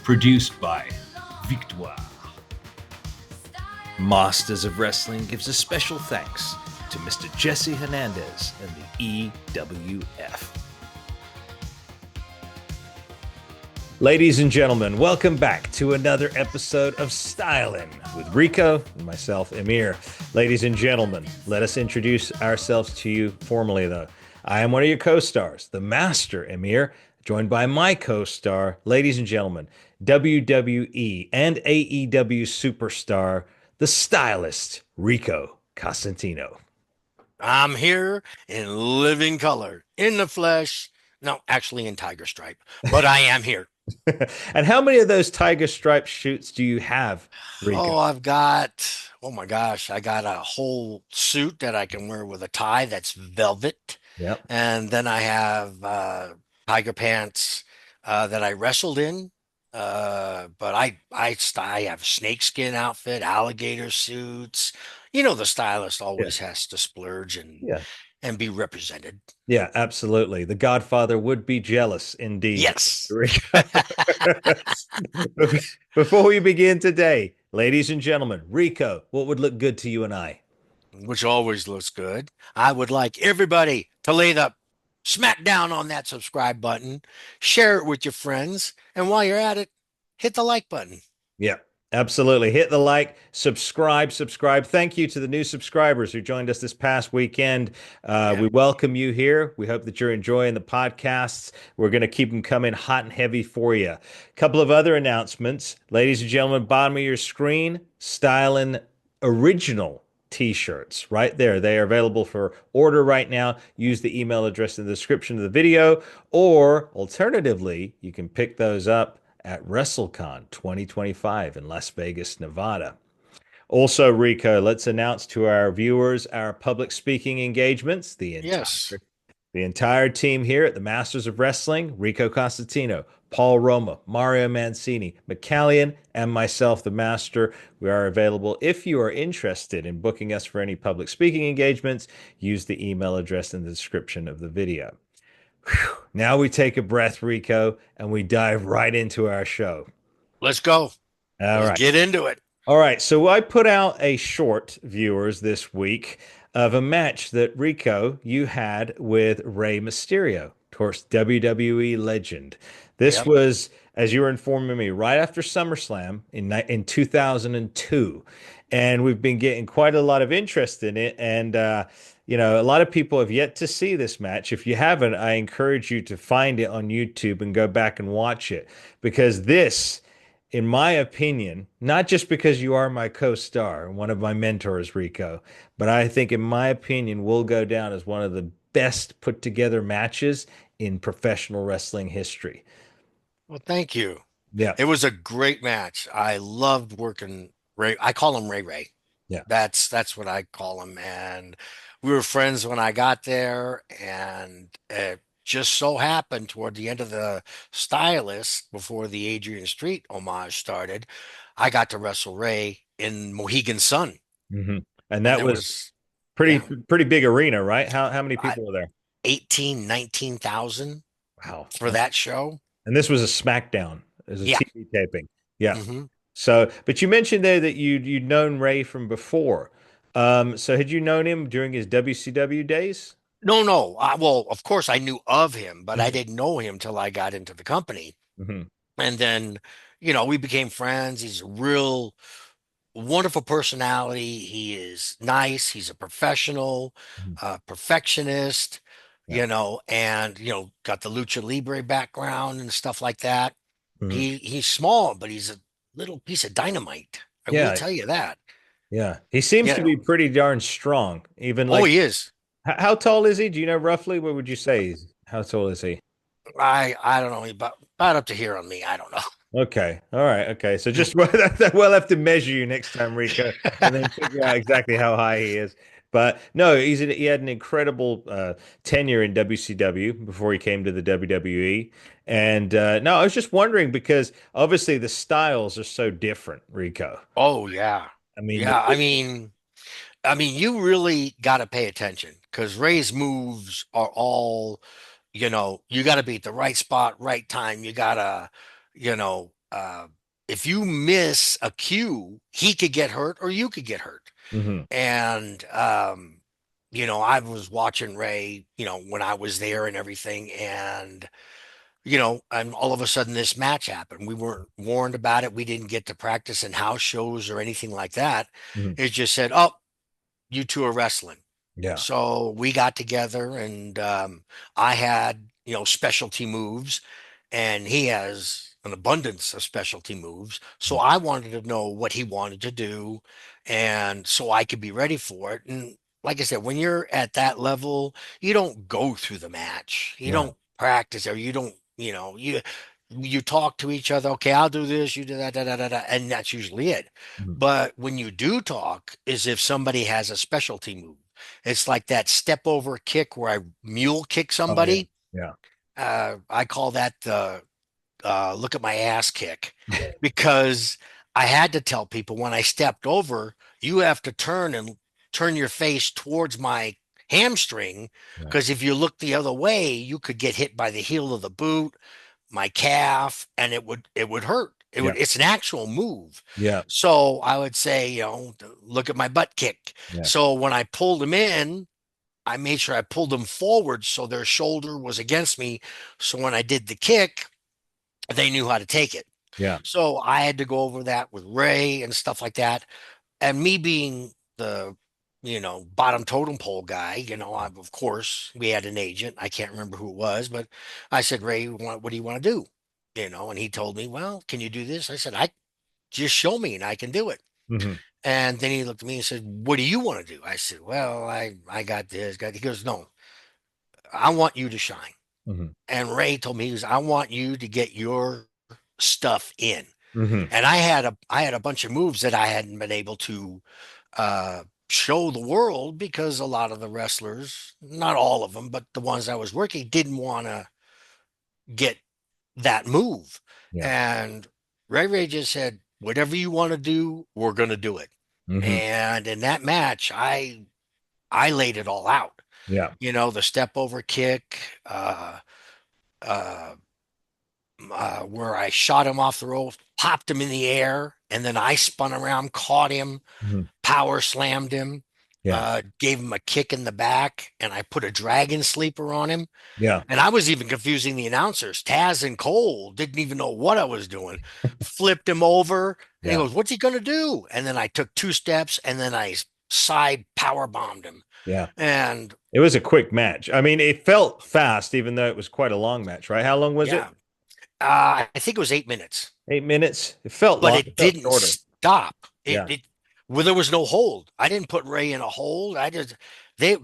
Produced by Victoire. Masters of Wrestling gives a special thanks to Mr. Jesse Hernandez and the EWF. Ladies and gentlemen, welcome back to another episode of Stylin' with Rico and myself, Amir. Ladies and gentlemen, let us introduce ourselves to you formally, though. I am one of your co-stars, the Master Amir, joined by my co-star, ladies and gentlemen, WWE and AEW superstar, the stylist, Rico Costantino. I'm here in living color, in the flesh. No, actually in tiger stripe, but I am here. And how many of those tiger stripe shoots do you have, Rico? Oh my gosh, I got a whole suit that I can wear with a tie that's velvet. Yep. And then I have tiger pants that I wrestled in. But I have a snakeskin outfit, alligator suits. You know, the stylist always has to splurge and be represented. Yeah, absolutely. The Godfather would be jealous indeed. Yes. Before we begin today, ladies and gentlemen, Rico, what would look good to you and I? Which always looks good. I would like everybody to lay the smack down on that subscribe button, share it with your friends, and while you're at it, hit the like button. Yeah, absolutely. Hit the like, subscribe. Thank you to the new subscribers who joined us this past weekend. We welcome you here. We hope that you're enjoying the podcasts. We're going to keep them coming hot and heavy for you. A couple of other announcements. Ladies and gentlemen, bottom of your screen, Stylin' Original T-shirts right there. They are available for order right now. Use the email address in the description of the video, or alternatively, you can pick those up at WrestleCon 2025 in Las Vegas, Nevada. Also, Rico, let's announce to our viewers our public speaking engagements. The entire team here at the Masters of Wrestling, Rico Costantino, Paul Roma, Mario Mancini, McCallion, and myself, the Master. We are available. If you are interested in booking us for any public speaking engagements, use the email address in the description of the video. Whew. Now we take a breath, Rico, and we dive right into our show. Let's go. Let's get into it. All right. So I put out a short, viewers, this week of a match that, Rico, you had with Rey Mysterio, of course, WWE legend. This was, as you were informing me, right after SummerSlam in 2002. And we've been getting quite a lot of interest in it. And, you know, a lot of people have yet to see this match. If you haven't, I encourage you to find it on YouTube and go back and watch it. Because this, in my opinion, not just because you are my co-star, one of my mentors, Rico, but I think, in my opinion, will go down as one of the best put together matches in professional wrestling history. Well, thank you. Yeah. It was a great match. I loved working Ray. I call him Ray. Yeah. That's what I call him. And we were friends when I got there, and it just so happened toward the end of the Stylist, before the Adrian Street homage started, I got to wrestle Ray in Mohegan Sun. Mm-hmm. And that was pretty big arena, right? How many people were there? 19,000. Wow. For that show. And this was a SmackDown. It was a TV taping. Yeah. Mm-hmm. So, but you mentioned there that you'd known Ray from before. So had you known him during his WCW days? No. Well, of course I knew of him, but I didn't know him till I got into the company. Mm-hmm. And then, you know, we became friends. He's a real wonderful personality. He is nice. He's a professional, perfectionist, you know, and, you know, got the Lucha Libre background and stuff like that. Mm-hmm. He's small, but he's a little piece of dynamite. I will tell you that. Yeah. He seems to be pretty darn strong. Even like, he is. How tall is he? Do you know roughly? What would you say? How tall is he? I don't know. About up to here on me. I don't know. Okay. All right. Okay. So just we'll have to measure you next time, Rico, and then figure out exactly how high he is. But no, he had an incredible tenure in WCW before he came to the WWE. And no, I was just wondering, because obviously the styles are so different, Rico. Oh yeah. I mean, you really got to pay attention, because Ray's moves are all, you know, you got to be at the right spot, right time. You got to, you know, uh, if you miss a cue, he could get hurt or you could get hurt. Hmm. And I was watching Ray, when I was there and everything, and and all of a sudden this match happened. We weren't warned about it. We didn't get to practice in house shows or anything like that. Hmm. It just said, "Oh, you two are wrestling." Yeah. So we got together, and I had, specialty moves, and he has an abundance of specialty moves. So I wanted to know what he wanted to do, and so I could be ready for it. And like I said, when you're at that level, you don't go through the match, you Right. don't practice, or you don't, you talk to each other. Okay, I'll do this, you do that, da, da, da, da, and that's usually it. Mhm. But when you do talk, is if somebody has a specialty move. It's like that step over kick where I mule kick Oh yeah. somebody. Yeah. I call that the look at my ass kick, because I had to tell people when I stepped over, you have to turn your face towards my hamstring, Right. because if you look the other way, you could get hit by the heel of the boot, my calf, and it would hurt. Yeah. It's an actual move. Yeah. So I would say, look at my butt kick. Yeah. So when I pulled them in, I made sure I pulled them forward so their shoulder was against me. So when I did the kick, they knew how to take it. Yeah. So I had to go over that with Ray and stuff like that. And me being the, bottom totem pole guy, of course, we had an agent. I can't remember who it was, but I said, Ray, what do you want to do? And he told me, well, can you do this? I said, I just show me and I can do it. Hmm. And then he looked at me and said, what do you want to do? I said, well, I got this. He goes, no, I want you to shine. Hmm. And Ray told me, he goes, I want you to get your stuff in. Hmm. And I had a bunch of moves that I hadn't been able to uh, show the world, because a lot of the wrestlers, not all of them, but the ones I was working, didn't want to get that move. Yeah. And Ray just said, whatever you want to do, we're going to do it. Hmm. And in that match, I laid it all out. Yeah. The step over kick, uh, where I shot him off the rope, popped him in the air, and then I spun around, caught him, Hmm. power slammed him, Yeah. gave him a kick in the back, and I put a dragon sleeper on him. Yeah. And I was even confusing the announcers. Taz and Cole didn't even know what I was doing. Flipped him over, and he Yeah. goes, "What's he gonna do?" And then I took two steps, and then I side power bombed him. Yeah. And It was a quick match. I mean, it felt fast, even though it was quite a long match, right? How long was it? yeah, I think it was 8 minutes. 8 minutes. It felt But long. it It felt didn't shorter. stop. It Yeah. it well, there was no hold. I didn't put Ray in a hold.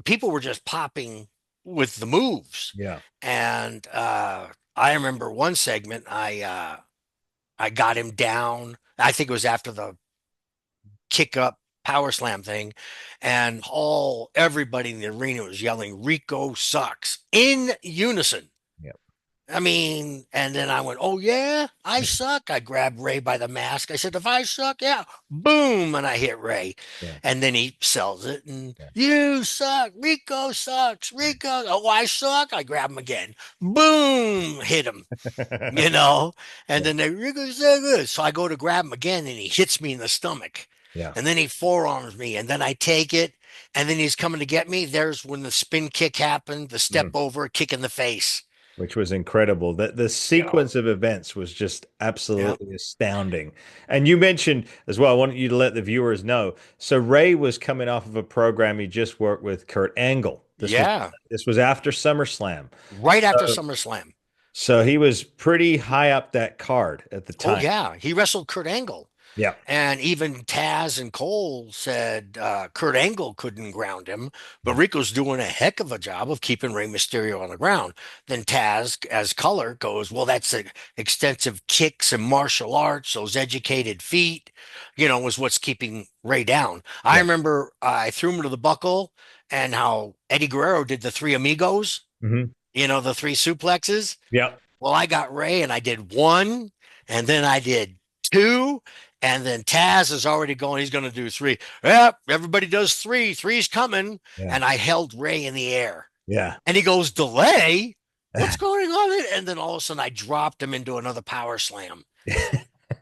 People were just popping with the moves. Yeah. And I remember one segment I got him down. I think it was after the kick up power slam thing, and everybody in the arena was yelling, Rico sucks, in unison. Yeah. I mean, and then I went, oh, yeah, I suck. I grabbed Ray by the mask. I said, if I suck, yeah, boom. And I hit Ray. Yeah. And then he sells it. And Yeah. you suck. Rico sucks. Rico. Oh, I suck. I grab him again. Boom. Hit him, And Yeah. then Rico's so good. So I go to grab him again and he hits me in the stomach. Yeah. And then he forearms me. And then I take it. And then he's coming to get me. There's when the spin kick happened, the step Mhm. over, kick in the face. Which was incredible. The Yeah. sequence of events was just Yeah. absolutely astounding. And you mentioned as well, I want you to let the viewers know. So Ray was coming off of a program he just worked with Kurt Angle. Yeah. This was after SummerSlam. Right after So, SummerSlam. so he was pretty high up that card at the Oh, time. yeah. He wrestled Kurt Angle. Yeah. And even Taz and Cole said Kurt Angle couldn't ground him, but Rico's doing a heck of a job of keeping Rey Mysterio on the ground. Then Taz, as color, goes, well, that's extensive kicks and martial arts, those educated feet, was what's keeping Rey down. I Yeah. remember I threw him to the buckle, and how Eddie Guerrero did the three amigos, Hmm. the three suplexes. Yeah. Well, I got Ray and I did one, and then I did two, and then Taz is already going, he's going to do three. Yep, everybody does three. Three's coming. Yeah. And I held Ray in the air. Yeah. And he goes, delay? What's going on? And then all of a sudden I dropped him into another power slam.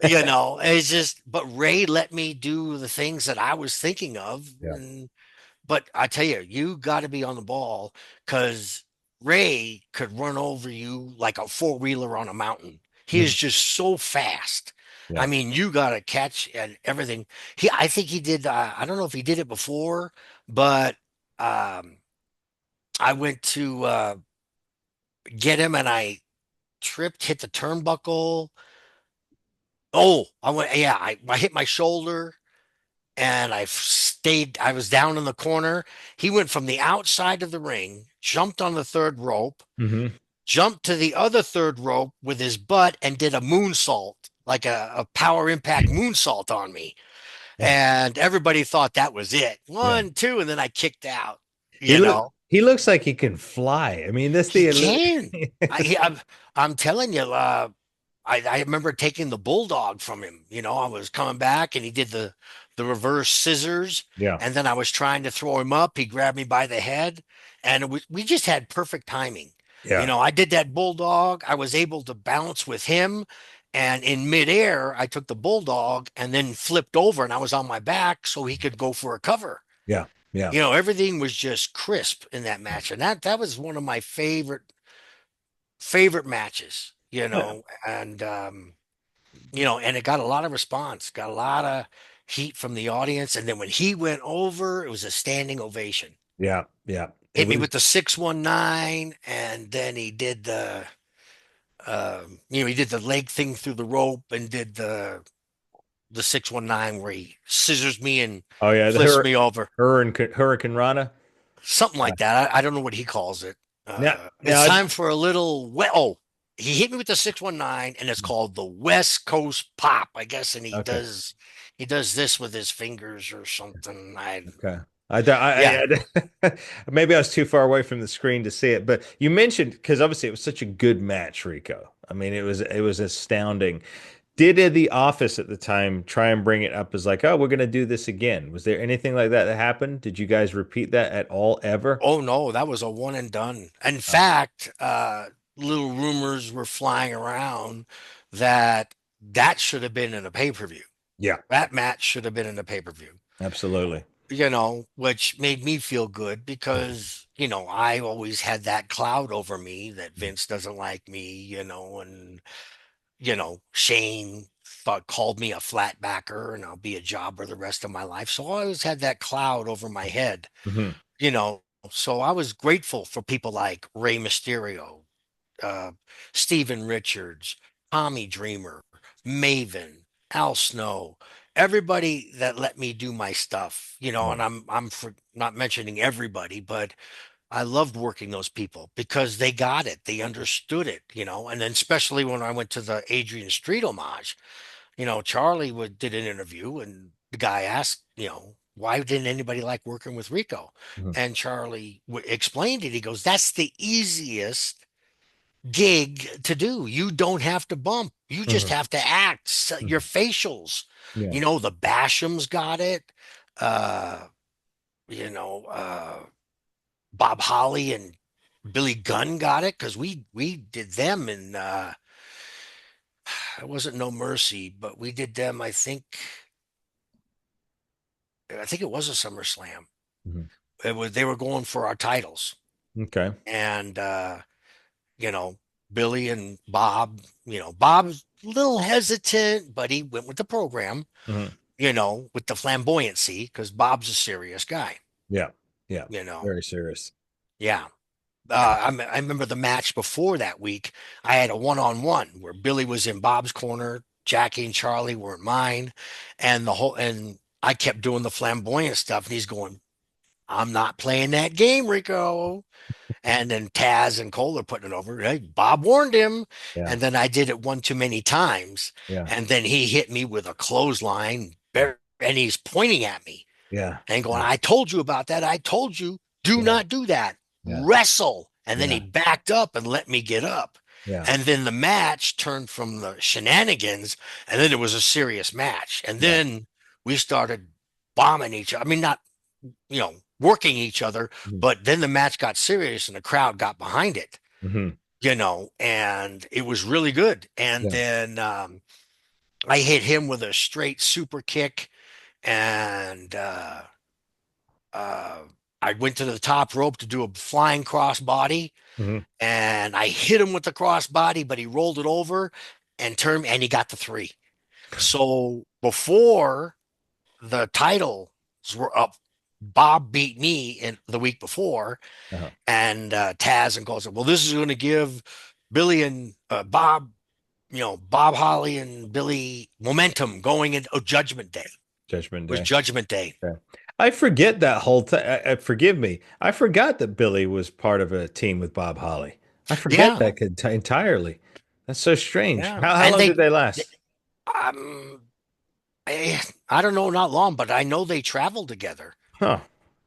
it's just, but Ray let me do the things that I was thinking of. Yeah. But I tell you, you got to be on the ball because Ray could run over you like a four-wheeler on a mountain. He is Mhm. just so fast. I Yeah. mean, you got to catch and everything. I think he did. I don't know if he did it before, but um, I went to get him and I tripped, hit the turnbuckle. Oh, I hit my shoulder and I was down in the corner. He went from the outside of the ring, jumped on the third rope, Hmm. jumped to the other third rope with his butt and did a moonsault, like a power impact moonsault on me. Yeah. And everybody thought that was it. Yeah. One, two, and then I kicked out, He you look know. he looks like he can fly. I mean, this He the can. I'm telling you, I remember taking the bulldog from him. I was coming back and he did the reverse scissors, Yeah. and then I was trying to throw him up. He grabbed me by the head, and we just had perfect timing. Yeah. I did that bulldog. I was able to bounce with him, and in midair, I took the bulldog and then flipped over, and I was on my back so he could go for a cover. Yeah. Yeah. Everything was just crisp in that match, and that was one of my favorite matches. And it got a lot of response, got a lot of heat from the audience. And then when he went over, it was a standing ovation. Yeah. Yeah. It Hit me was. with the 619, and then he did he did the leg thing through the rope and did the 619 where he scissors me and Oh yeah, the flips me over. Hurricane Rana. Something Yeah. like that. I don't know what he calls it. Now, It's now, time for a little oh, he hit me with the 619 and it's called the West Coast Pop, I guess, and okay, he does this with his fingers or something. okay. I, Yeah. maybe I was too far away from the screen to see it, but you mentioned because obviously it was such a good match, Rico. I mean, it was astounding. Did the office at the time try and bring it up as like, oh, we're going to do this again? Was there anything like that that happened? Did you guys repeat that at all ever? Oh no, that was a one and done. In Oh, fact, little rumors were flying around that that should have been in a pay-per-view. yeah, That match should have been in a pay-per-view. absolutely. Which made me feel good because, I always had that cloud over me that Vince doesn't like me, and, Shane called me a flatbacker and I'll be a jobber the rest of my life. So I always had that cloud over my head, Hmm. you know. So I was grateful for people like Rey Mysterio, uh, Steven Richards, Tommy Dreamer, Maven, Al Snow, everybody that let me do my stuff, Yeah. and I'm for not mentioning everybody, but I loved working those people because they got it, they understood it, and then especially when I went to the Adrian Street homage, Charlie did an interview and the guy asked, why didn't anybody like working with Rico? Mhm. And Charlie explained it. He goes, that's the easiest gig to do. You don't have to bump. You just Mhm. have to act. Your Mhm. facials. Yeah. The Bashams got it. Uh, you know, uh, Bob Holly and Billy Gunn got it because we did them in it wasn't No Mercy, but we did them. I think it was a SummerSlam. Mhm. They were going for our titles, Okay. and you know, Billy and Bob, Bob's a little hesitant, but he went with the program, Mhm. with the flamboyancy, because Bob's a serious guy, Yeah. Yeah. you know. Very serious. Yeah. I remember the match before that week. I had a one-on-one where Billy was in Bob's corner, Jackie and Charlie were in mine, and I kept doing the flamboyant stuff, and he's going, I'm not playing that game, Rico. And then Taz and Cole are putting it over. Hey, Bob warned him. Yeah. And then I did it one too many times. Yeah. And then he hit me with a clothesline and he's pointing at me Yeah. and going, Yeah. I told you about that. I told you, do Yeah. not do that. Yeah. Wrestle. And then he Yeah. backed up and let me get up. Yeah. And then the match turned from the shenanigans, and then it was a serious match. And Yeah. then we started bombing each other. I mean, not working each other. Mhm. But then the match got serious and the crowd got behind it, Mhm. and it was really good. And Yeah. then I hit him with a straight super kick, and uh, I went to the top rope to do a flying cross body, Hmm. and I hit him with the cross body, but he rolled it over and turned, and he got the three. So before the titles were up, Bob beat me in the week before, Uh-huh. and Taz and Cole said, "Well, this is going to give Billy and Bob, Bob Holly and Billy momentum going into Judgment Day." Judgment It was Day. Judgment Day. Yeah. I forget that whole time. Forgive me. I forgot that Billy was part of a team with Bob Holly. I forget Yeah, that entirely. That's so strange. yeah, How and long did they last? um, I don't know, not long, but I know they traveled together. Huh.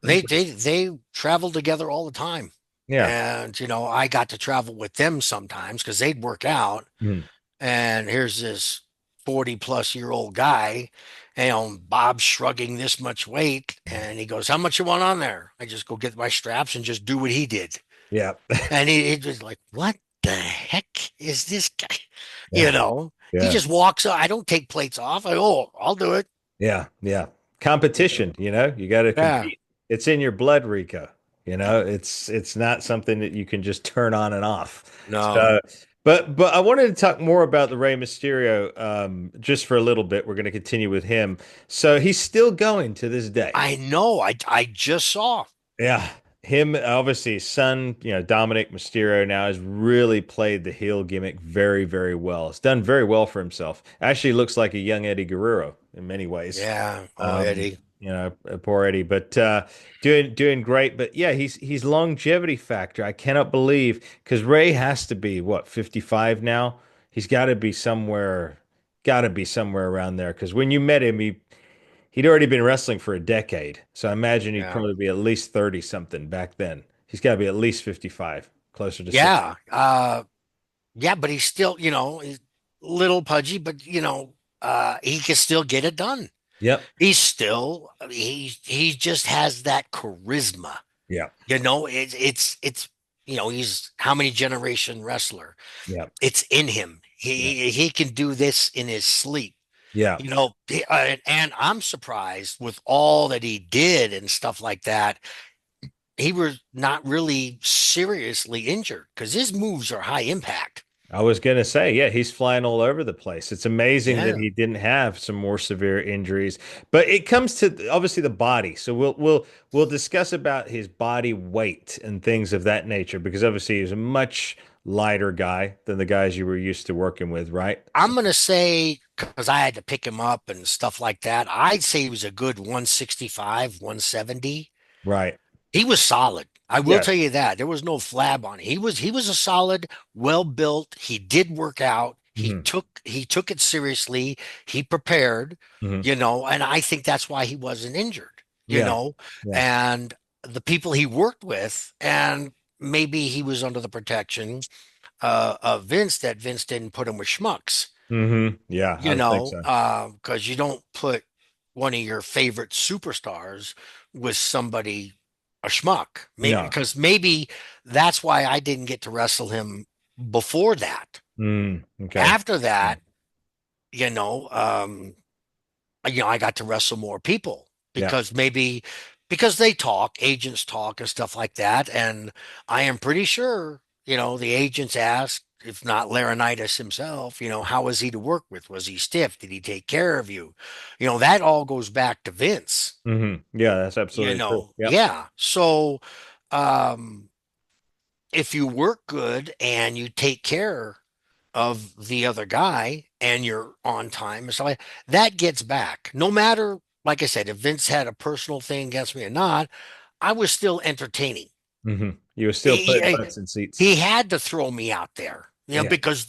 Interesting. They travel together all the time. Yeah. And I got to travel with them sometimes because they'd work out. Mhm. And here's this 40-plus-year-old guy, Bob shrugging this much weight, and he goes, "How much you want on there?" I just go get my straps and just do what he did. Yeah. And he just like, "What the heck is this guy?" You Yeah. know, he Yeah. just walks up. I don't take plates off. Oh, I'll do it. Yeah. Yeah. Competition, you got to Yeah. compete. It's in your blood, Rico. It's not something that you can just turn on and off. No. So, but I wanted to talk more about the Rey Mysterio just for a little bit. We're going to continue with him. So he's still going to this day. I know. I just saw. Yeah. Him, obviously, his son, Dominic Mysterio now has really played the heel gimmick very, very well. It's done very well for himself. Actually looks like a young Eddie Guerrero in many ways. Yeah. Oh, Eddie. Poor Eddie, but doing great. But yeah, he's longevity factor. I cannot believe because Ray has to be what 55 now. He's got to be somewhere around there. Because when you met him, he'd already been wrestling for a decade. So I imagine he'd Yeah. probably be at least 30 something back then. He's got to be at least 55, closer to 60. Yeah. Yeah, but he's still, he's a little pudgy, but he can still get it done. Yep. He just has that charisma. Yeah. It's he's how many generation wrestler. Yeah. It's in him. Yeah. He can do this in his sleep. Yeah. And I'm surprised with all that he did and stuff like that. He was not really seriously injured because his moves are high impact. I was gonna say, yeah, he's flying all over the place. It's amazing that Yeah. he didn't have some more severe injuries, but it comes to obviously the body. So we'll discuss about his body weight and things of that nature because obviously he's a much lighter guy than the guys you were used to working with, right? So, I'm going to say, because I had to pick him up and stuff like that, I'd say he was a good 165, 170. right. He was solid. I will tell Yes. you that. There was no flab on it. He was a solid, well built. He did work out. He Hmm. took it seriously. He prepared, Hmm. and I think that's why he wasn't injured, Yeah. Yeah. and the people he worked with, and maybe he was under the protection of Vince, that Vince didn't put him with schmucks, Yeah, I would think so. because you don't put one of your favorite superstars with somebody a schmuck. Maybe No. because maybe that's why I didn't get to wrestle him before that. Okay. After Yeah. that, you know, um, I got to wrestle more people Yeah. because they talk, agents talk and stuff like that. And I am pretty sure, the agents asked, if not Laurinaitis himself, how was he to work with? Was he stiff? Did he take care of you? That all goes back to Vince, Yeah, that's absolutely true. Yep. yeah. So, um, if you work good and you take care of the other guy and you're on time and stuff like that gets back. No matter, like I said, if Vince had a personal thing against me or not, I was still entertaining. You were still putting He, butts in seats. he had to throw me out there, Yeah. because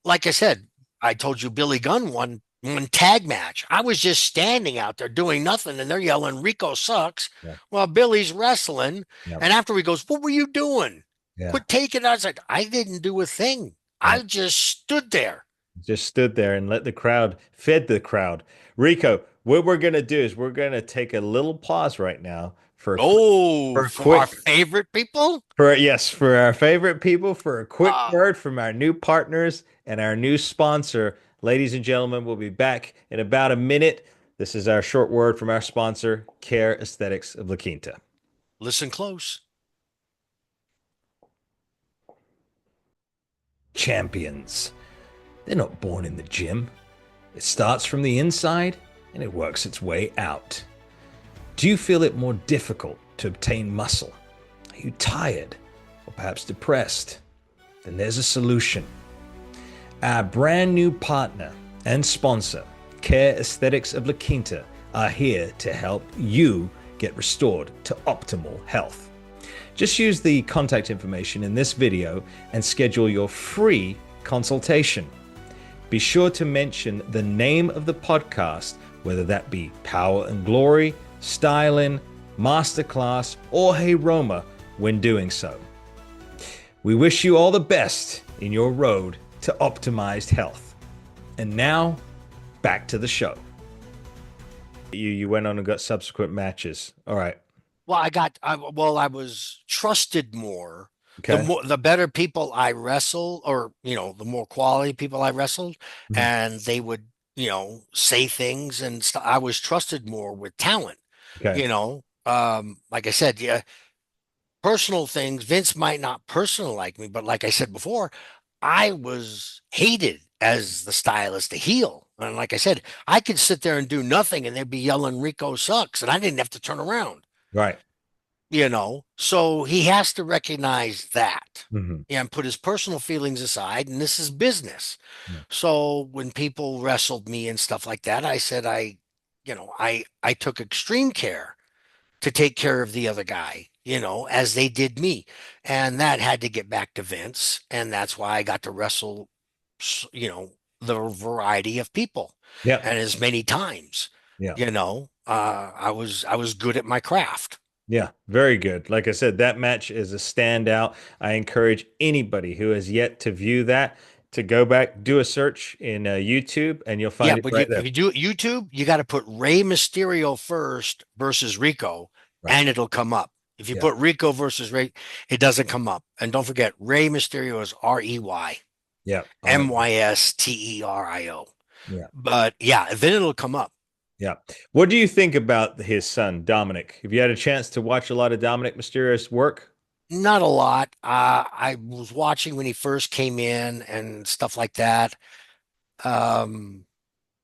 like I said, I told you Billy Gunn won one tag match. I was just standing out there doing nothing, and they're yelling, "Rico sucks." Yeah. Well, Billy's wrestling, Yeah. and after he goes, "What were you doing? Yeah. Quit taking it." I said, "I didn't do a thing. Yeah. I just stood there." Just stood there and let the crowd fed the crowd. Rico, what we're gonna do is we're gonna take a little pause right now Oh, for a for our quick favorite people? for our favorite people for a quick Ah, word from our new partners and our new sponsor. Ladies and gentlemen, we'll be back in about a minute. This is our short word from our sponsor, Care Aesthetics of La Quinta. Listen close. Champions. They're not born in the gym. It starts from the inside and it works its way out. Do you feel it more difficult to obtain muscle? Are you tired or perhaps depressed? Then there's a solution. Our brand new partner and sponsor, Care Aesthetics of La Quinta, are here to help you get restored to optimal health. Just use the contact information in this video and schedule your free consultation. Be sure to mention the name of the podcast, whether that be Power and Glory, Styling, Masterclass, or Hey Roma, when doing so. We wish you all the best in your road to optimized health. And now, back to the show. You went on and got subsequent matches. All right. Well, I was trusted more. Okay. The better people I wrestled, or the more quality people I wrestled, Mhm. and they would, say things and stuff. I was trusted more with talent. Okay. Like I said, yeah, personal things. Vince might not personally like me, but like I said before, I was hated as the stylist, the heel. And like I said, I could sit there and do nothing, and they'd be yelling "Rico sucks," and I didn't have to turn around. Right. So he has to recognize that, Mhm. and put his personal feelings aside, and this is business. Yeah. So when people wrestled me and stuff like that, I said I took extreme care to take care of the other guy, as they did me. And that had to get back to Vince, and that's why I got to wrestle, the variety of people Yeah. and as many times. Yeah. I was good at my craft. Yeah, very good. Like I said, that match is a standout. I encourage anybody who has yet to view that to go back, do a search in YouTube, and you'll Yeah, find it but right if there. you do YouTube, you got to put Rey Mysterio first versus Rico, Right. and it'll come up. If you Yeah. put Rico versus Rey, it doesn't come up. And don't forget, Rey Mysterio is REY, Yeah. All right. MYSTERIO. Yeah. But yeah, then it'll come up. Yeah. What do you think about his son, Dominic? Have you had a chance to watch a lot of Dominic Mysterio's work? Not a lot. I was watching when he first came in and stuff like that. Um,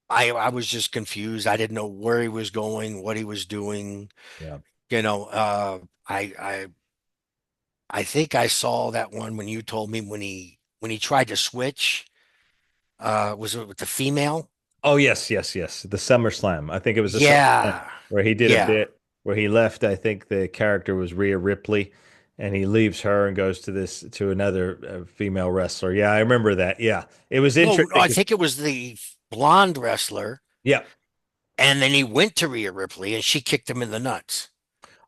I was just confused. I didn't know where he was going, what he was doing. Yeah. You know, uh, I I I think I saw that one when you told me when he tried to switch. Was it with the female? Oh, yes, yes, yes. The SummerSlam. I think it was the SummerSlam Yeah, where he did a yeah. bit where he left. I think the character was Rhea Ripley, and he leaves her and goes to another female wrestler. Yeah, I remember that. Yeah, it was No, interesting. I think it was the blonde wrestler, Yeah. and then he went to Rhea Ripley, and she kicked him in the nuts.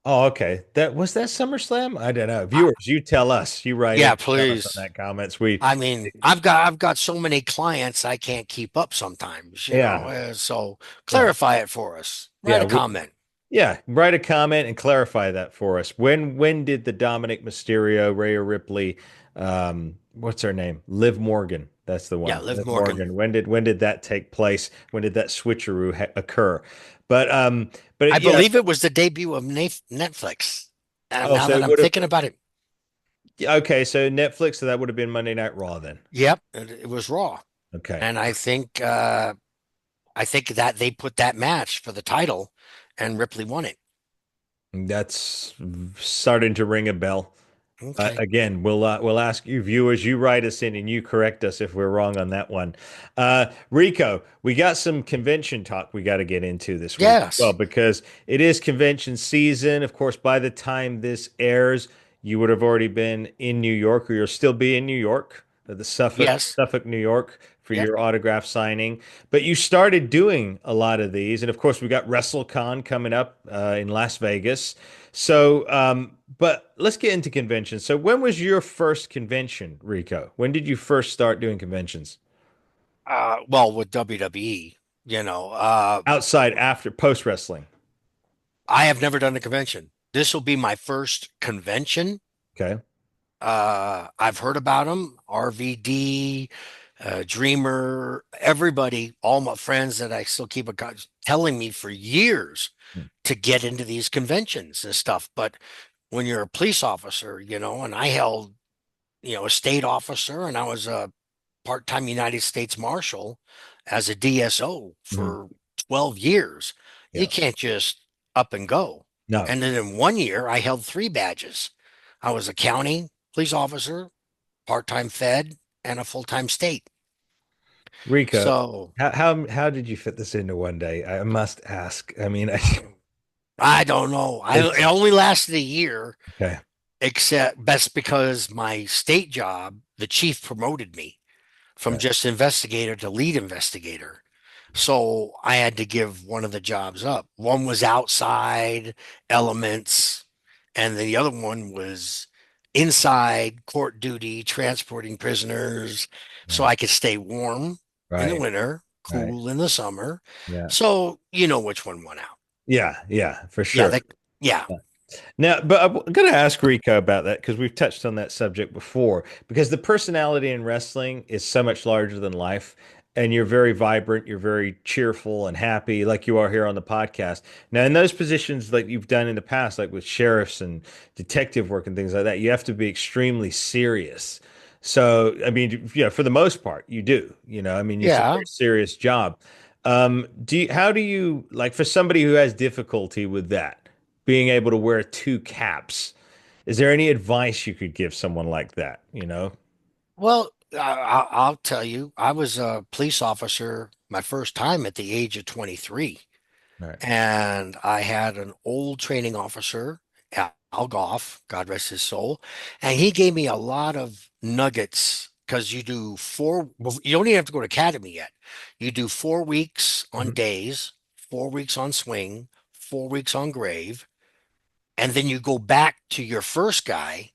Oh, okay. That was that SummerSlam? I don't know. I, Viewers, you tell us. You write in, yeah, tell us on please. that comments. We, I mean, I've got so many clients I can't keep up sometimes, yeah, so yeah, clarify it for us. Write yeah. a comment. Yeah, write a comment and clarify that for us. When did the Dominic Mysterio, Rhea Ripley, what's her name? Liv Morgan. That's the Yeah, one. Liv Liv Morgan. Morgan. When did that take place? When did that switcheroo occur? I Yeah. believe it was the debut of Netflix. Oh, Now so that it I'm would have. thinking about it, Okay, so Netflix. So that would have been Monday Night Raw then. yep, it was Raw, Okay. and I think that they put that match for the title, and Ripley won it. That's starting to ring a bell. Okay. Again, we'll ask you viewers. You write us in and you correct us if we're wrong on that one. Rico, we got some convention talk we got to get into this week as well Yes. because it is convention season. Of course, by the time this airs, you would have already been in New York, or you'll still be in New York, the Yes. Suffolk, New York, for Yep. your autograph signing. But you started doing a lot of these, and of course, we got WrestleCon coming up in Las Vegas. So, but let's get into conventions. So, when was your first convention, Rico? When did you first start doing conventions? Well, with WWE, Outside, after, post wrestling. I have never done a convention. This will be my first convention. Okay. I've heard about them, RVD, Dreamer, everybody, all my friends that I still keep in contact, telling me for years Mm. to get into these conventions and stuff. But when you're a police officer, and I held, a state officer, and I was a part-time United States Marshal as a DSO Mhm. for 12 years. You Yeah. can't just up and go. No. And then in 1 year, I held three badges. I was a county police officer, part-time Fed, and a full-time state. Rico, So how did you fit this into one day? I must ask. I mean, I don't know. It it's only lasted a year, okay. except that's because my state job, the chief promoted me from Right. just investigator to lead investigator. So I had to give one of the jobs up. One was outside elements, and the other one was inside court duty, transporting prisoners so Right. I could stay warm in the Right. winter, Right. cool in the summer. Yeah. So you know which one won out. Yeah. Yeah. For Yeah, sure. yeah. Now, but I'm going to ask Rico about that because we've touched on that subject before. Because the personality in wrestling is so much larger than life, and you're very vibrant, you're very cheerful and happy, like you are here on the podcast. Now, in those positions like you've done in the past, like with sheriffs and detective work and things like that, you have to be extremely serious. So, I mean, yeah, for the most part, you do. I mean, it's a Yeah. very serious job. How do you like for somebody who has difficulty with that? Being able to wear two caps. Is there any advice you could give someone like that? Well, I'll tell you, I was a police officer my first time at the age of 23. Right. And I had an old training officer, Al Goff, God rest his soul, and he gave me a lot of nuggets because you don't even have to go to academy yet. You do 4 weeks on Mhm. days, 4 weeks on swing, 4 weeks on grave, and then you go back to your first guy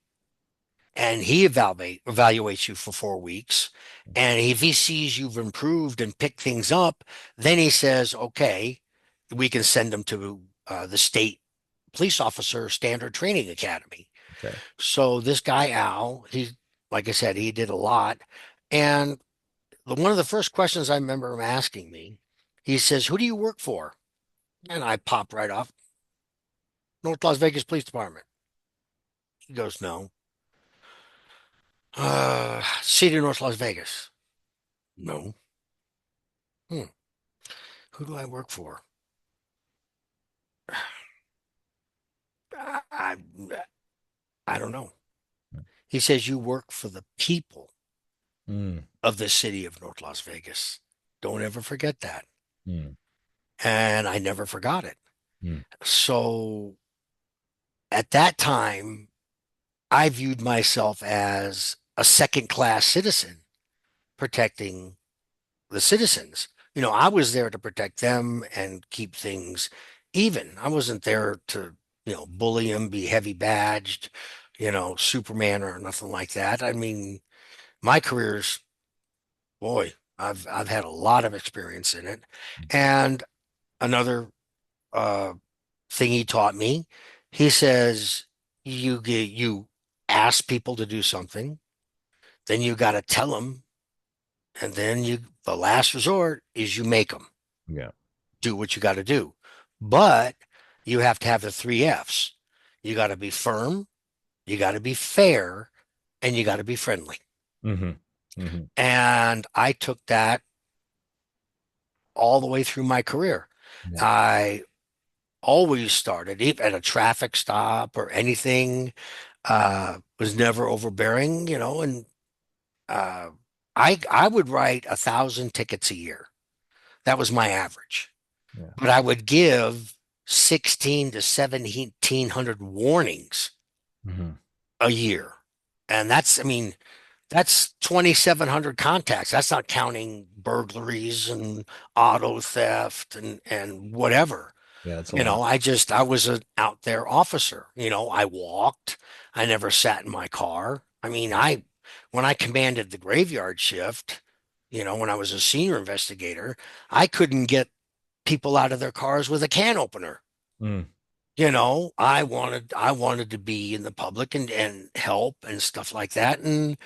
and he evaluates you for 4 weeks. And if he sees you've improved and picked things up, then he says, okay, we can send him to the state police officer standard training academy. Okay. So this guy, Al, like I said, he did a lot. And one of the first questions I remember him asking me, he says, who do you work for? And I pop right off, North Las Vegas Police Department. He goes, no. City of North Las Vegas. No. Hmm. Who do I work for? I, I, I don't know. He says, you work for the people Mm, of the city of North Las Vegas. Don't ever forget that. mm, And I never forgot it. mm, So at that time, I viewed myself as a second class citizen protecting the citizens. I was there to protect them and keep things even. I wasn't there to, bully them, be heavy badged, Superman or nothing like that. I mean, my career's, boy, I've had a lot of experience in it. And another uh, thing he taught me, he says, you ask people to do something, then you got to tell them, and then the last resort is you make them yeah. do what you got to do. But you have to have the three F's. You got to be firm, you got to be fair, and you got to be friendly. Hmm. Hmm. And I took that all the way through my career. Yeah. I always started even at a traffic stop or anything, was never overbearing, and uh, I would write 1,000 tickets a year. That was my average. Yeah. But I would give 16 to 1,700 warnings Hmm. a year. And I mean, that's 2,700 contacts. That's not counting burglaries and auto theft and whatever. Yeah. That's a lot. I was an out there officer. I walked. I never sat in my car. I mean, when I commanded the graveyard shift, when I was a senior investigator, I couldn't get people out of their cars with a can opener. Mm, I wanted to be in the public and help and stuff like that. And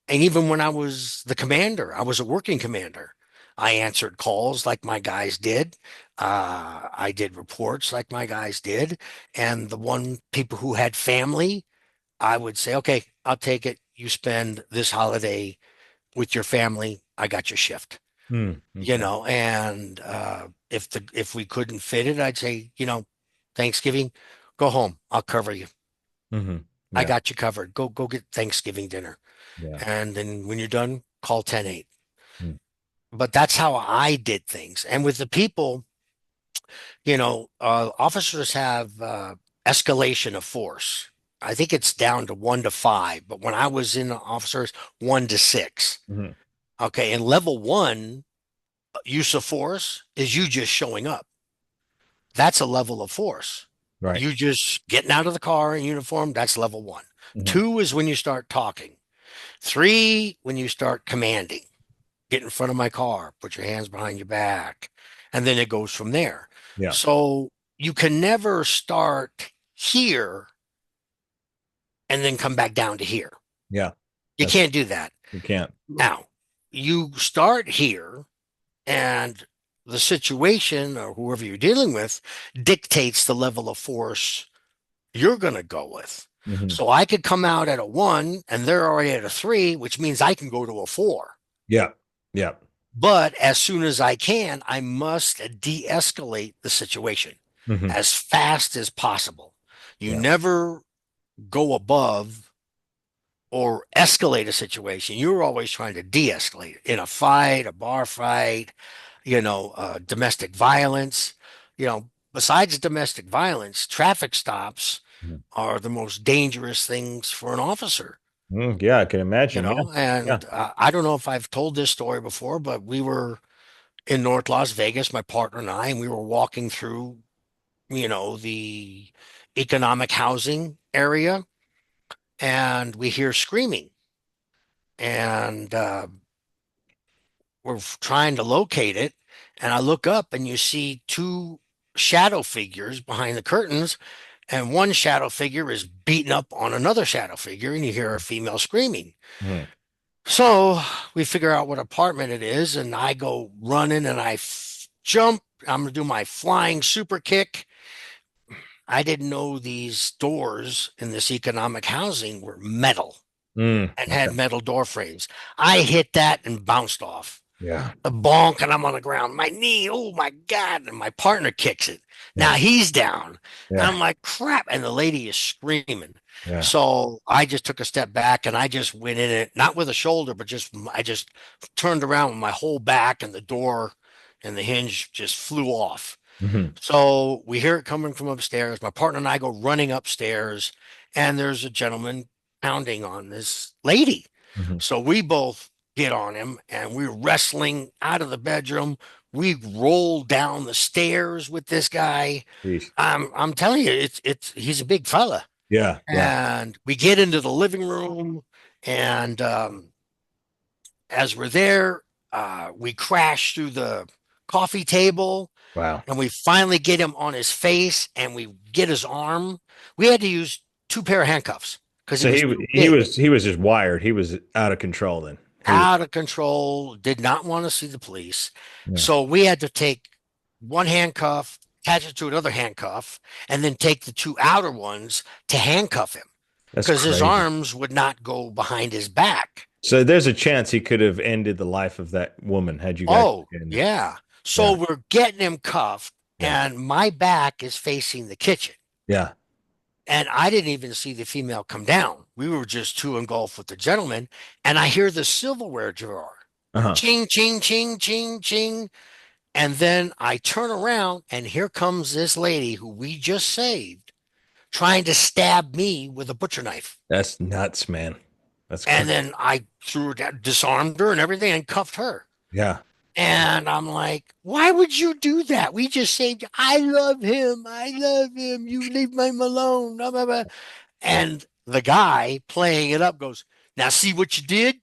And even when I was the commander, I was a working commander. I answered calls like my guys did. I did reports like my guys did. And the one people who had family, I would say, okay, I'll take it. You spend this holiday with your family. I got your shift, Okay. and if we couldn't fit it, I'd say, Thanksgiving, go home. I'll cover you. I Yeah. got you covered. Go get Thanksgiving dinner. Yeah. And then when you're done, call 10-8. Mm. But that's how I did things. And with the people, officers have escalation of force. I think it's down to 1 to 5, but when I was in the officers, 1 to 6. Mhm. Okay, and level one use of force is you just showing up. That's a level of force. Right. You just getting out of the car in uniform, that's level one. Mhm. 2 is when you start talking. 3, when you start commanding. Get in front of my car, put your hands behind your back, and then it goes from there. Yeah. So you can never start here and then come back down to here. Yeah. You That's, can't do that. you can't. Now, you start here, and the situation or whoever you're dealing with dictates the level of force you're going to go with. Mhm. So I could come out at a 1 and they're already at a 3, which means I can go to a 4. Yeah. Yeah. But as soon as I can, I must de escalate the situation Mhm. as fast as possible. You Yeah. never go above or escalate a situation. You're always trying to de escalate in a fight, a bar fight, domestic violence. Besides domestic violence, traffic stops Mhm. are the most dangerous things for an officer. Yeah, I can imagine. Yeah. Yeah. And I don't know if I've told this story before, but we were in North Las Vegas, my partner and I, and we were walking through, the economic housing area, and we hear screaming, and we're trying to locate it. And I look up, and you see 2 shadow figures behind the curtains, and one shadow figure is beating up on another shadow figure, and you hear a female screaming. Mhm. So we figure out what apartment it is, and I go running and jump. I'm going to do my flying super kick. I didn't know these doors in this economic housing were metal and had Okay. metal door frames. I hit that and bounced off. Yeah. A bonk, and I'm on the ground. My knee, oh my God. And my partner kicks it. Now Yeah. he's down. And Yeah. I'm like, crap. And the lady is screaming. Yeah. So I just took a step back and I just went in it, not with a shoulder, but I just turned around with my whole back, and the door and the hinge just flew off. Mhm. So we hear it coming from upstairs. My partner and I go running upstairs, and there's a gentleman pounding on this lady. Mhm. So we both get on him, and we're wrestling out of the bedroom. We roll down the stairs with this guy. Jeez. I'm telling you, he's a big fella. Yeah. Yeah. And we get into the living room, and as we're there, we crash through the coffee table, Wow. and we finally get him on his face, and we get his arm. We had to use 2 pair of handcuffs because he So was he too he big, was he was just wired. He was out of control then. He was. out of control, did not want to see the police. Yeah. So we had to take one handcuff, attach it to another handcuff, and then take the 2 outer ones to handcuff him That's because his crazy. arms would not go behind his back. So there's a chance he could have ended the life of that woman had you guys Oh, been. yeah. So Yeah. we're getting him cuffed, Yeah. and my back is facing the kitchen. Yeah. And I didn't even see the female come down. We were just 2 engulfed with the gentleman. And I hear the silverware drawer Uh-huh. ching, ching, ching, ching, ching. And then I turn around, and here comes this lady who we just saved trying to stab me with a butcher knife. That's nuts, man. That's And crazy. then I disarmed her and everything and cuffed her. Yeah. And I'm like, why would you do that? We just saved you. I love him. I love him. You leave him alone. Blah, blah, blah. And the guy playing it up goes, now see what you did?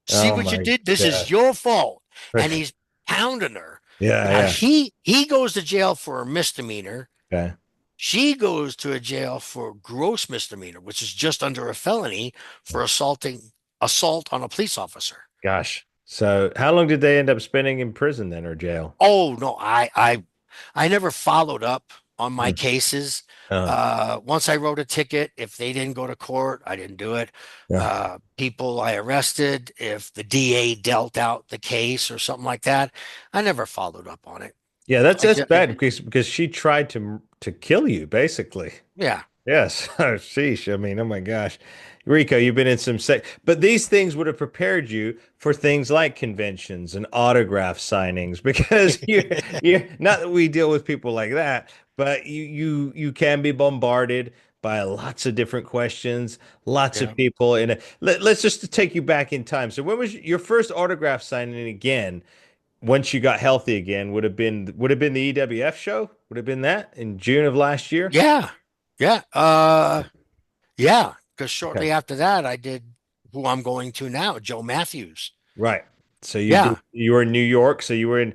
See Oh what you my did? This is God. your fault. And he's pounding her. Yeah, Now yeah. he goes to jail for a misdemeanor. Okay. She goes to a jail for gross misdemeanor, which is just under a felony for assaulting assault on a police officer. Gosh. So how long did they end up spending in prison then or jail? Oh no, I never followed up on my Mm. cases. Uh, Once I wrote a ticket, if they didn't go to court, I didn't do it. yeah. People I arrested, if the DA dealt out the case or something like that, I never followed up on it. Yeah, that's I that's just, bad because she tried to kill you basically. yeah, Yes. Oh, sheesh. I mean, oh my gosh. Rico, you've been in some but these things would have prepared you for things like conventions and autograph signings because you not that we deal with people like that, but you can be bombarded by lots of different questions, lots of yeah, people let's just take you back in time. So when was your first autograph signing again? Once you got healthy again, would have been the EWF show? Would have been that in June of last year? yeah, yeah, yeah. Because Okay. shortly after that, I did who I'm going to now, Joe Matthews. Right. So Yeah, you were in New York, so you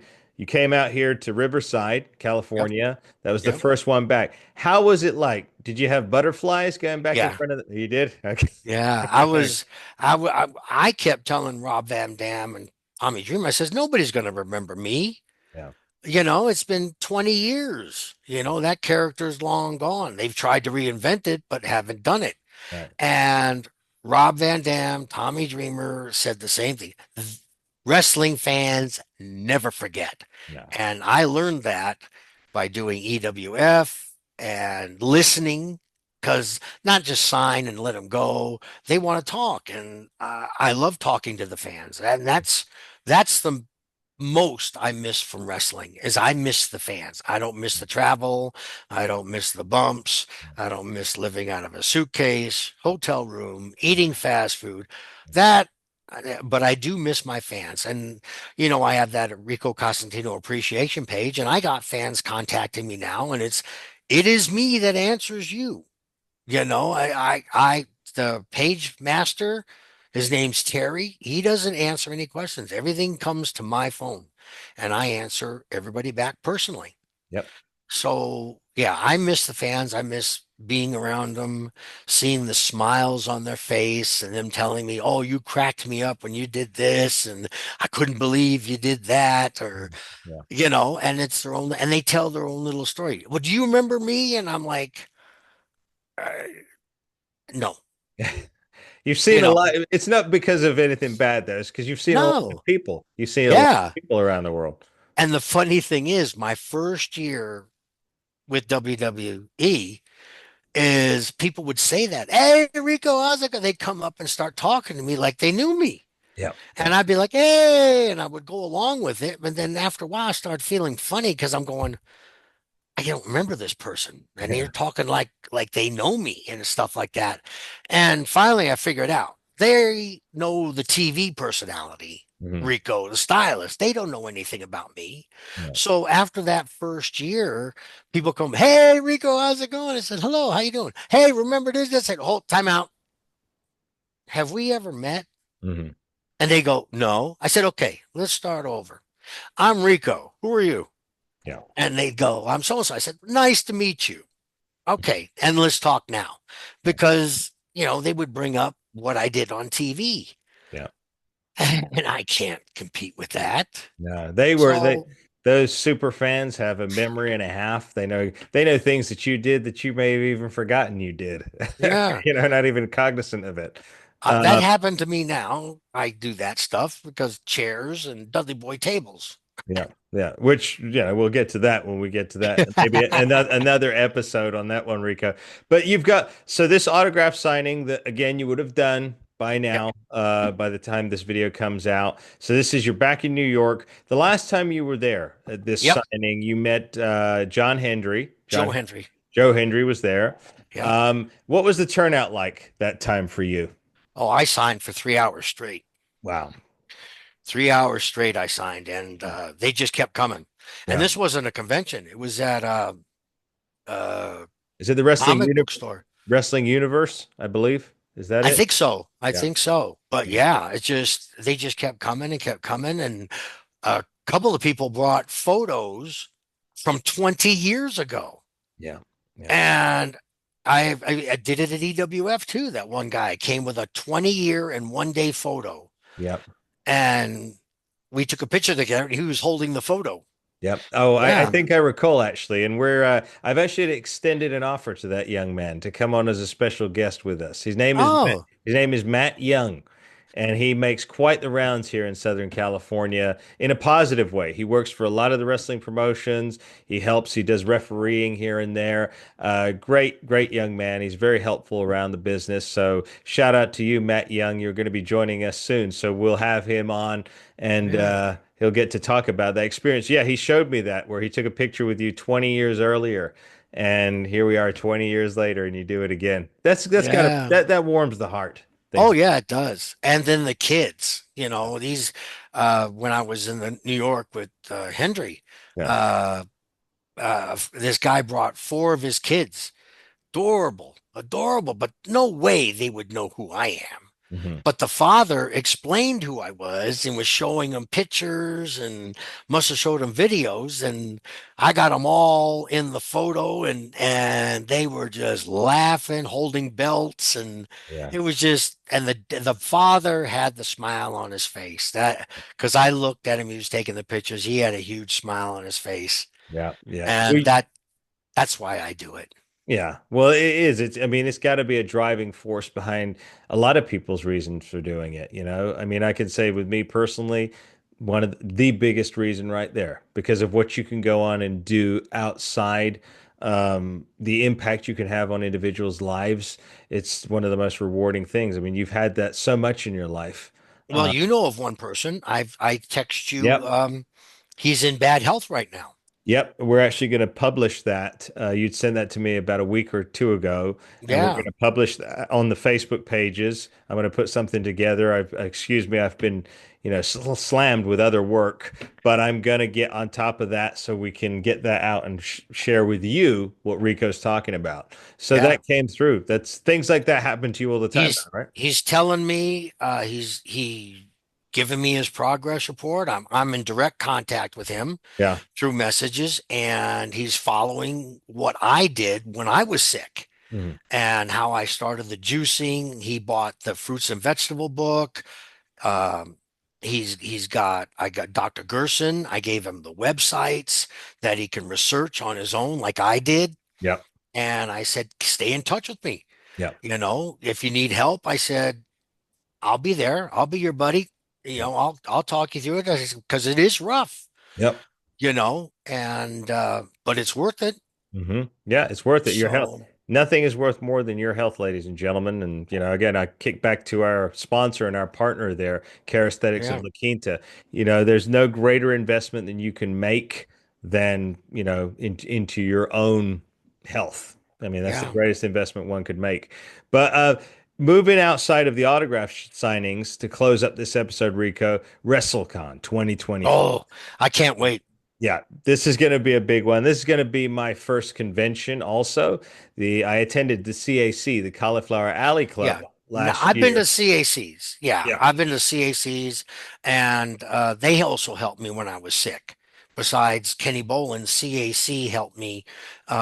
came out here to Riverside, yep, California. That was the yep, first one back. How was it like? Did you have butterflies going back in yeah. front of you did? Okay. Yeah, I kept telling Rob Van Dam and Tommy Dreamer, I says, nobody's going to remember me. Yeah. It's been 20 years. That character's long gone. They've tried to reinvent it, but haven't done it. Right. And Rob Van Dam, Tommy Dreamer said the same thing. Wrestling fans never forget. No. And I learned that by doing EWF and listening, because not just sign and let them go. They want to talk. And I love talking to the fans. And that's the most I miss from wrestling is I miss the fans. I don't miss the travel. I don't miss the bumps. I don't miss living out of a suitcase, hotel room, eating fast food. That, but I do miss my fans. And, I have that Rico Costantino appreciation page, and I got fans contacting me now, and it is me that answers you. The page master, his name's Terry. He doesn't answer any questions. Everything comes to my phone, and I answer everybody back personally. Yep. So, yeah, I miss the fans. I miss being around them, seeing the smiles on their face, and them telling me, "Oh, you cracked me up when you did this, and I couldn't believe you did that," or Yeah. and it's their own, and they tell their own little story. Well, do you remember me? And I'm like, no, You've you seen a know, lot. It's not because of anything bad though. It's because you've seen a lot of no, people. You've seen a lot of yeah. people around the world. And the funny thing is, my first year with WWE is people would say that, "Hey, Rico, how's it going?" They'd come up and start talking to me like they knew me. Yeah. Yeah. And I'd be like, "Hey," and I would go along with it. But then after a while, I started feeling funny because I'm going, I don't remember this person. And they're Yeah. talking like they know me and stuff like that. And finally I figured out they know the TV personality, Mhm. Rico, the stylist. They don't know anything about me. Yeah. So after that first year, people come, "Hey Rico, how's it going?" I said, "Hello, how you doing? Hey, remember this?" I said, "Hold, time out. Have we ever met?" Mhm. And they go, "No." I said, "Okay, let's start over. I'm Rico. Who are you?" Yeah. And they go, "I'm so and so." I said, "Nice to meet you. Okay, and let's talk now." Yeah. Because, they would bring up what I did on TV, Yeah. and I can't compete with that. No, So, those super fans have a memory and a half. They know things that you did that you may have even forgotten you did. yeah, Not even cognizant of it. that Uh, happened to me now. I do that stuff because chairs and Dudley Boy tables. yeah, yeah. Which we'll get to that when we get to that. Maybe another episode on that one, Rico. But you've got so this autograph signing that again you would have done by Yep, now, by the time this video comes out. So this is you're back in New York. The last time you were there at this yep, signing, you met John Hendry. Joe Hendry. Joe Hendry was there. Yep. What was the turnout like that time for you? Oh, I signed for 3 hours straight. Wow. 3 hours straight I signed, and they just kept coming. And Yeah. this wasn't a convention. It was at a Is it the comic book store. Wrestling Universe, I believe? Is that I it? think so. I Yeah. think so. But Yeah. yeah, they just kept coming and kept coming. And a couple of people brought photos from 20 years ago. Yeah. Yeah. And I did it at EWF too. That one guy came with a 20-year and 1 day photo, Yep. and we took a picture together. And he was holding the photo. Yep. Oh, I Yeah. think I recall actually, and I've actually extended an offer to that young man to come on as a special guest with us. Oh, His name is Matt Young, and he makes quite the rounds here in Southern California in a positive way. He works for a lot of the wrestling promotions. He does refereeing here and there. Great young man. He's very helpful around the business. So shout out to you, Matt Young. You're going to be joining us soon, so we'll have him on and yeah. he'll get to talk about that experience. Yeah, he showed me that where he took a picture with you 20 years earlier, and here we are 20 years later, and you do it again. That's gotta Yeah. that warms the heart. Oh Things. yeah, it does. And then the kids, these when I was in New York with Hendry, Yeah. uh this guy brought four of his kids. Adorable, adorable, but no way they would know who I am. Hmm. But the father explained who I was and was showing them pictures and must have showed them videos. And I got them all in the photo, and they were just laughing, holding belts. And Yeah. it was just, and the father had the smile on his face. That, because I looked at him, he was taking the pictures. He had a huge smile on his face. Yeah. Yeah. And that's why I do it. Yeah. Well, it is. I mean, it's got to be a driving force behind a lot of people's reasons for doing it, you know? I mean, I can say with me personally, one of the biggest reason right there, because of what you can go on and do outside, the impact you can have on individuals' lives. It's one of the most rewarding things. I mean, you've had that so much in your life. Well, Uh, you know of one person. I text you. yep. He's in bad health right now. Yep, we're actually going to publish that. You'd sent that to me about a week or two ago, and we're going Yeah, to publish that on the Facebook pages. I'm going to put something together. Excuse me, I've been, slammed with other work, but I'm going to get on top of that so we can get that out and share with you what Rico's talking about. So yeah. that came through. That's things like that happen to you all the time, He's right? he's telling me he giving me his progress report. I'm in direct contact with him Yeah. through messages, and he's following what I did when I was sick Mhm. and how I started the juicing. He bought the fruits and vegetable book. Um, I got Dr. Gerson. I gave him the websites that he can research on his own, like I did. Yep. And I said, stay in touch with me. Yep. If you need help, I said, I'll be there. I'll be your buddy. Yep. I'll talk you through it because it is rough, Yep. and but it's worth it. Yeah, it's worth it. Your health. So Nothing is worth more than your health, ladies and gentlemen. And, again, I kick back to our sponsor and our partner there, Care Aesthetics of yeah, La Quinta. There's no greater investment than you can make than, into your own health. I mean, that's the yeah. greatest investment one could make. But moving outside of the autograph signings to close up this episode, Rico, WrestleCon 2025. Oh, I can't wait. Yeah, this is going to be a big one. This is going to be my first convention also. I attended the CAC, the Cauliflower Alley Club Yeah. Now, last I've been to year. CACs. Yeah, Yeah. I've been to CACs, and they also helped me when I was sick. Besides Kenny Bolin, CAC helped me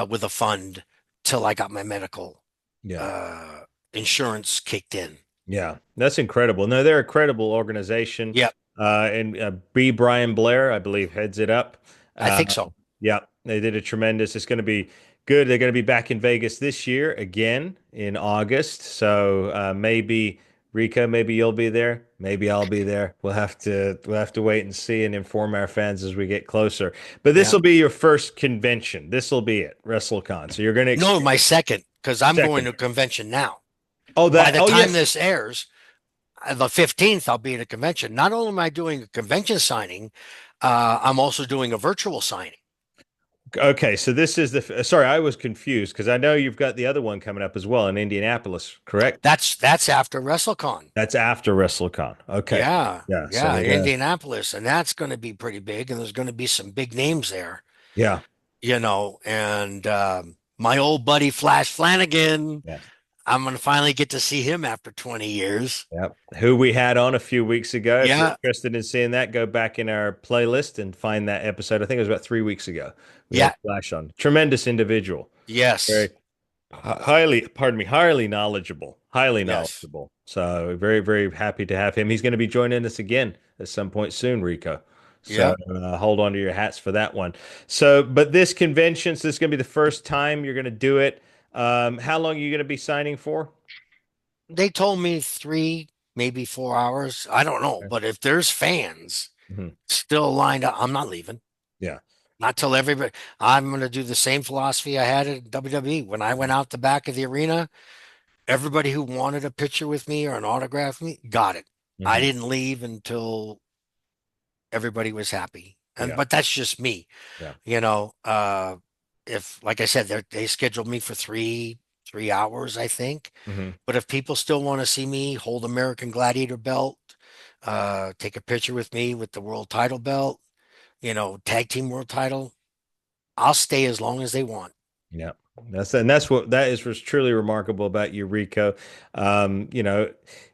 with a fund till I got my medical Yeah. uh, insurance kicked in. Yeah. That's incredible. No, they're a credible organization. Yep, And B. Brian Blair, I believe, heads it up. I Uh, think so. yeah, they did a tremendous. It's going to be good. They're going to be back in Vegas this year again in August. So maybe Rico, maybe you'll be there. Maybe I'll be there. We'll have to wait and see and inform our fans as we get closer. But this Yeah. will be your first convention. This will be it, WrestleCon. So you're going to No, experience my second, because I'm going second. to a convention now. Oh, By that. the Oh, time yes. this airs, the 15th, I'll be at a convention. Not only am I doing a convention signing, I'm also doing a virtual signing. Okay, so this is sorry, I was confused because I know you've got the other one coming up as well in Indianapolis, correct? That's after WrestleCon. That's after WrestleCon. Okay. Yeah, Yeah, so yeah, we're in gonna Indianapolis, and that's going to be pretty big, and there's going to be some big names there, yeah. and my old buddy Flash Flanagan. Yeah. I'm going to finally get to see him after 20 years. Yeah. Who we had on a few weeks ago. If you're Yeah, interested in seeing that, go back in our playlist and find that episode. I think it was about 3 weeks ago. We had yeah, Flash on. Tremendous individual. Very, yes. highly knowledgeable, highly Yes. knowledgeable. So very, very happy to have him. He's going to be joining us again at some point soon, Rico. So Yep. hold on to your hats for that one. So, but this convention, so this is going to be the first time you're going to do it. How long are you going to be signing for? They told me 3, maybe 4 hours. I don't know, Okay. but if there's fans Mhm. still lined up, I'm not leaving. Yeah. Not till everybody. I'm going to do the same philosophy I had at WWE. When I went out the back of the arena, everybody who wanted a picture with me or an autograph with me got it. I Hmm. didn't leave until everybody was happy. And Yeah. but that's just me. Yeah. You know, if like I said, they scheduled me for three hours, I think. Hmm. But if people still want to see me hold American Gladiator belt, take a picture with me with the world title belt, tag team world title, I'll stay as long as they want. Yeah. That's what's truly remarkable about you, Rico.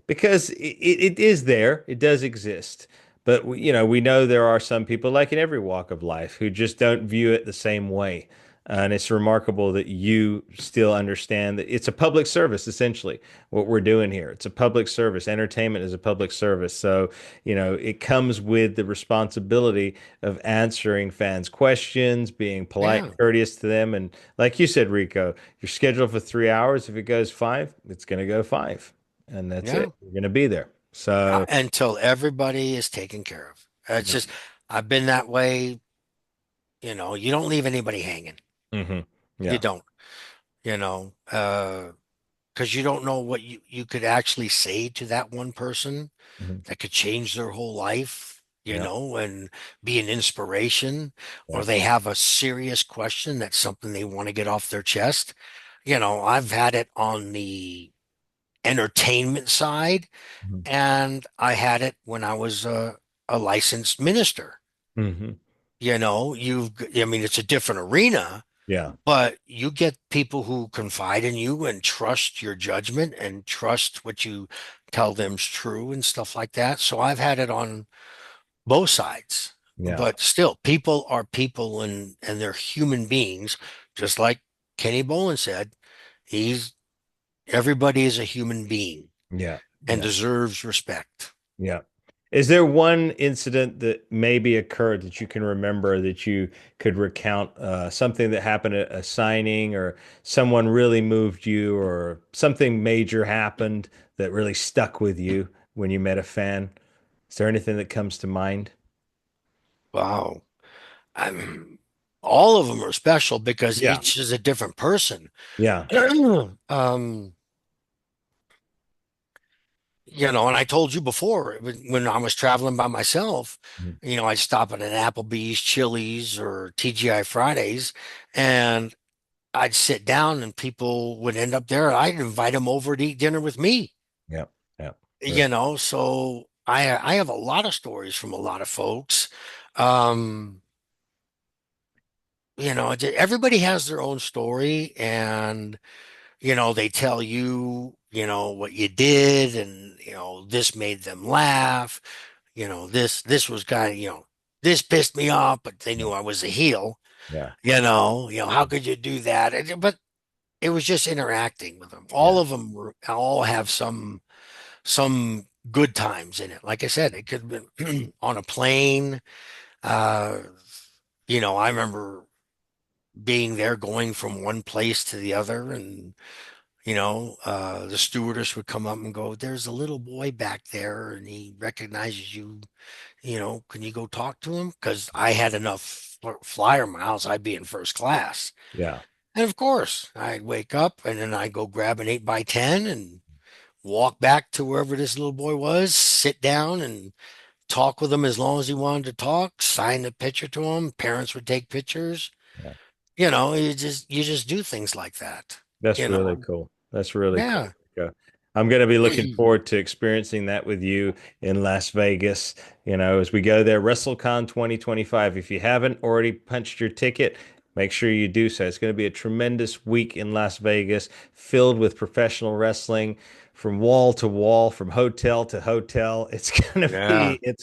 Because it is there, it does exist. But we know there are some people, like in every walk of life, who just don't view it the same way. And it's remarkable that you still understand that it's a public service, essentially, what we're doing here. It's a public service. Entertainment is a public service. So, it comes with the responsibility of answering fans' questions, being polite, Yeah, courteous to them, and like you said, Rico, you're scheduled for 3 hours. If it goes five, it's going to go five. And that's yeah. it. You're going to be there. So, Until everybody is taken care of. It's yeah. just I've been that way. You don't leave anybody hanging. Hmm. You Yeah. don't. You know, because you don't know what you could actually say to that one person Hmm. that could change their whole life, Yeah. and be an inspiration, Yeah. or they have a serious question that's something they want to get off their chest. I've had it on the entertainment side, Hmm. and I had it when I was a licensed minister. Hmm. I mean, it's a different arena, Yeah. but you get people who confide in you and trust your judgment and trust what you tell them's true and stuff like that. So I've had it on both sides. Yeah. But still, people are people and they're human beings, just like Kenny Bolin said. He's Everybody is a human being Yeah. and Yeah. deserves respect. Yeah. Is there one incident that maybe occurred that you can remember that you could recount, something that happened at a signing, or someone really moved you, or something major happened that really stuck with you when you met a fan? Is there anything that comes to mind? Wow. I'm, all of them are special because Yeah. each is a different person. Yeah. um, and I told you before when I was traveling by myself, Mhm. I'd stop at an Applebee's, Chili's, or TGI Fridays, and I'd sit down and people would end up there. I'd invite them over to eat dinner with me, Yeah. Yeah. Very. so I have a lot of stories from a lot of folks. Um, everybody has their own story, and they tell you, what you did, and this made them laugh. This was kind of, this pissed me off, but they Yeah. knew I was a heel. Yeah. How could you do that? But it was just interacting with them. All Yeah. of them all have some good times in it. Like I said, it could have been on a plane. Uh, I remember being there, going from one place to the other, and the stewardess would come up and go, "There's a little boy back there, and he recognizes you. Can you go talk to him? Because I had enough flyer miles, I'd be in first class." Yeah. And of course, I'd wake up and then I'd go grab an 8x10 and walk back to wherever this little boy was, sit down and talk with him as long as he wanted to talk, sign the picture to him. Parents would take pictures. Yeah. You just do things like that. That's You really know, cool. That's really cool. yeah. Yeah. I'm going to be looking forward to experiencing that with you in Las Vegas, as we go there. WrestleCon 2025. If you haven't already punched your ticket, make sure you do so. It's going to be a tremendous week in Las Vegas, filled with professional wrestling from wall to wall, from hotel to hotel. Yeah. It's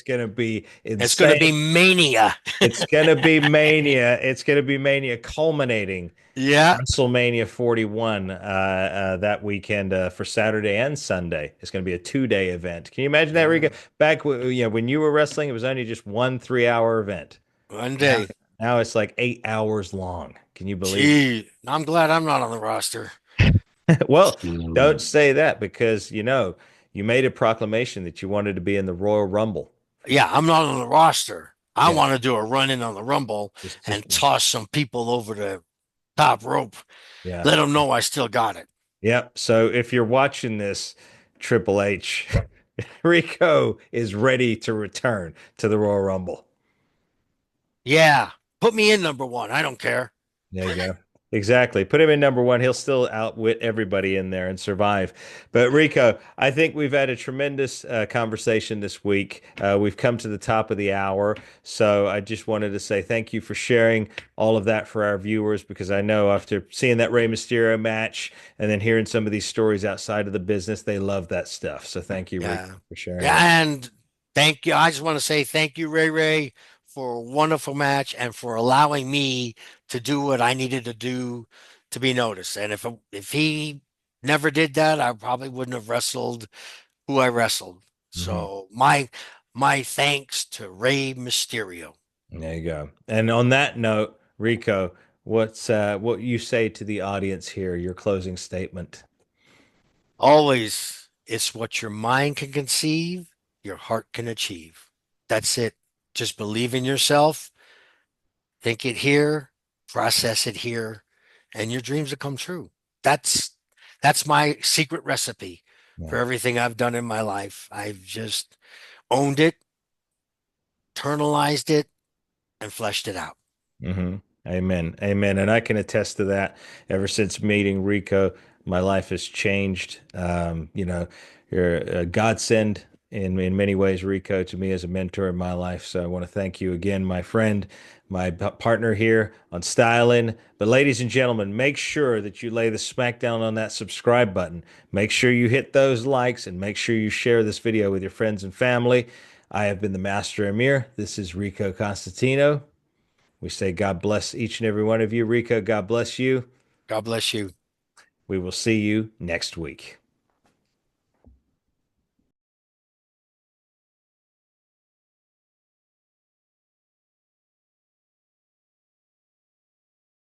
going to be It's going to insane. be mania. It's going to be mania. It's going to be mania culminating Yeah. WrestleMania 41 that weekend for Saturday and Sunday. It's going to be a 2 day event. Can you imagine that, Yeah. Rico? Back when you were wrestling, it was only just 1 3 hour event. One Now, day. now it's like 8 hours long. Can you believe Gee, I'm glad I'm not on the roster. it? Well, don't say that because you made a proclamation that you wanted to be in the Royal Rumble. Yeah, I'm not on the roster. I Yeah, want to do a run in on the Rumble just and toss some people over the top rope. yeah. Let them know I still got it. Yep. So if you're watching this, Triple H, Rico is ready to return to the Royal Rumble. Yeah, put me in number one. I don't care. There you go. Exactly. Put him in number one. He'll still outwit everybody in there and survive. But Rico, I think we've had a tremendous conversation this week. We've come to the top of the hour. So I just wanted to say thank you for sharing all of that for our viewers because I know after seeing that Rey Mysterio match and then hearing some of these stories outside of the business, they love that stuff. So thank you, Rico, Yeah. for sharing it. Yeah, and thank you. I just want to say thank you, Ray Ray, for a wonderful match and for allowing me to do what I needed to do to be noticed. And if he never did that, I probably wouldn't have wrestled who I wrestled. Mhm. So my thanks to Rey Mysterio. There you go. And on that note, Rico, what you say to the audience here, your closing statement. Always, it's what your mind can conceive, your heart can achieve. That's it. Just believe in yourself, think it here, process it here, and your dreams will come true. That's that's my secret recipe Yeah. for everything I've done in my life. I've just owned it, internalized it, and fleshed it out. hmm Amen. Amen. And I can attest to that. Ever since meeting Rico, my life has changed. You're a godsend in many ways, Rico, to me as a mentor in my life. So I want to thank you again, my friend, my partner here on Styling. But ladies and gentlemen, make sure that you lay the smackdown on that subscribe button. Make sure you hit those likes and make sure you share this video with your friends and family. I have been the Master Amir. This is Rico Costantino. We say God bless each and every one of you. Rico, God bless you. God bless you. We will see you next week.